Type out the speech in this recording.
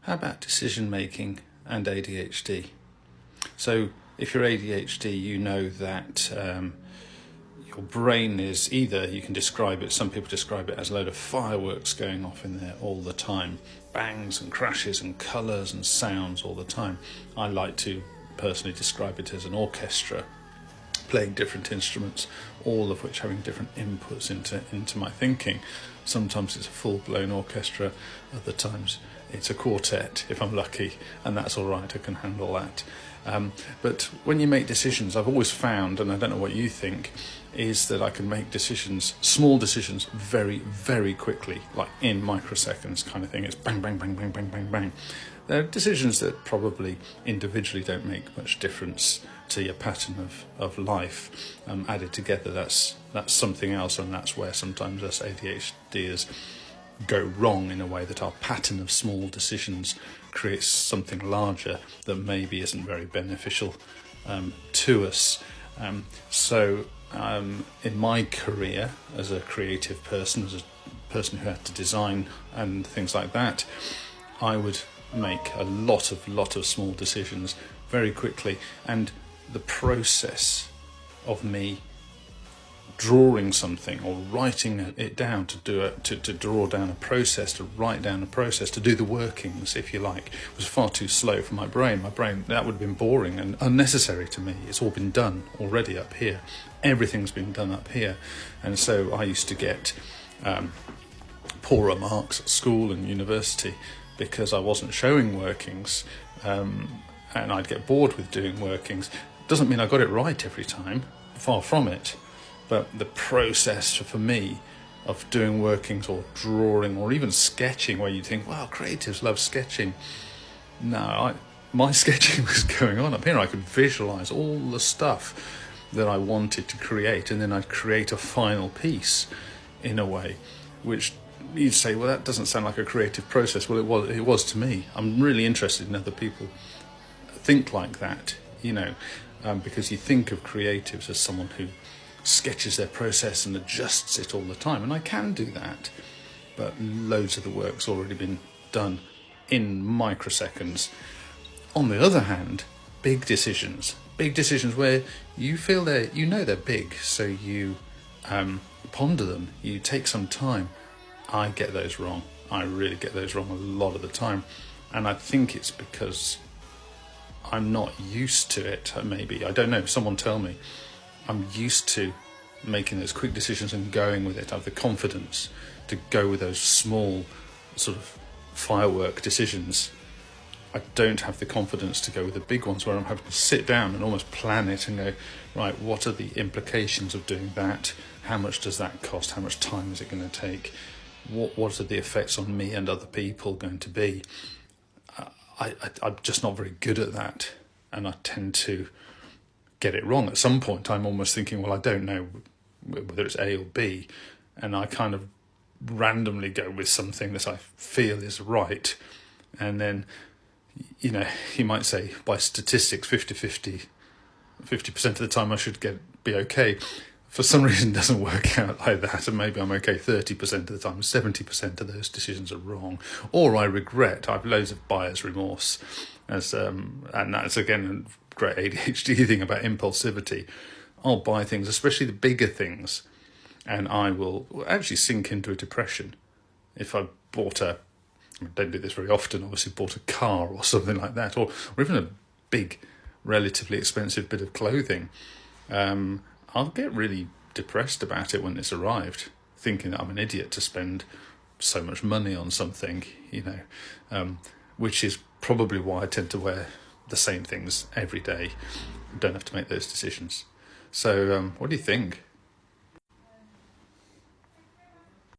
How about decision making and ADHD? So if you're ADHD, you know that your brain is either, you can describe it, some people describe it as a load of fireworks going off in there all the time, bangs and crashes and colours and sounds all the time. I like to personally describe it as an orchestra playing different instruments, all of which having different inputs into my thinking. Sometimes it's a full-blown orchestra, other times it's a quartet if I'm lucky, and that's all right, I can handle that. But when you make decisions, I've always found, and I don't know what you think, is that I can make decisions, small decisions, very, very quickly, like in microseconds kind of thing. It's bang, bang, bang, bang, bang, bang, bang. They're decisions that probably individually don't make much difference to your pattern of life. Added together, that's something else, and that's where sometimes us ADHDers go wrong, in a way that our pattern of small decisions creates something larger that maybe isn't very beneficial to us. In my career as a creative person, as a person who had to design and things like that, I would make a lot of small decisions very quickly, and the process of me drawing something or writing it down to draw down a process, to write down a process, to do the workings, if you like, was far too slow for my brain. That would have been boring and unnecessary to me. It's all been done already up here. Everything's been done up here. And so I used to get poorer marks at school and university because I wasn't showing workings, and I'd get bored with doing workings. Doesn't mean I got it right every time, far from it. But the process for me of doing workings or drawing or even sketching, where you think, wow, creatives love sketching. No, my sketching was going on up here. I could visualise all the stuff that I wanted to create, and then I'd create a final piece in a way, which you'd say, well, that doesn't sound like a creative process. Well, it was to me. I'm really interested in other people think like that, because you think of creatives as someone who sketches their process and adjusts it all the time, and I can do that, but loads of the work's already been done in microseconds. On the other hand, big decisions where you feel they're big, so you ponder them, you take some time. I get those wrong. I really get those wrong a lot of the time, and I think it's because I'm not used to it. Maybe, I don't know, someone tell me. I'm used to making those quick decisions and going with it. I have the confidence to go with those small sort of firework decisions. I don't have the confidence to go with the big ones where I'm having to sit down and almost plan it and go, right, what are the implications of doing that? How much does that cost? How much time is it going to take? What are the effects on me and other people going to be? I'm just not very good at that, and I tend to get it wrong. At some point I'm almost thinking, well, I don't know whether it's A or B, and I kind of randomly go with something that I feel is right, and then you might say by statistics 50% of the time I should be okay. For some reason it doesn't work out like that, and maybe I'm okay 30% of the time. 70% of those decisions are wrong, or I regret. I have loads of buyer's remorse, and that's again a great ADHD thing about impulsivity. I'll buy things, especially the bigger things, and I will actually sink into a depression. If I don't do this very often, obviously bought a car or something like that, or even a big, relatively expensive bit of clothing, I'll get really depressed about it when it's arrived, thinking that I'm an idiot to spend so much money on something, which is probably why I tend to wear the same things every day. I don't have to make those decisions. So what do you think?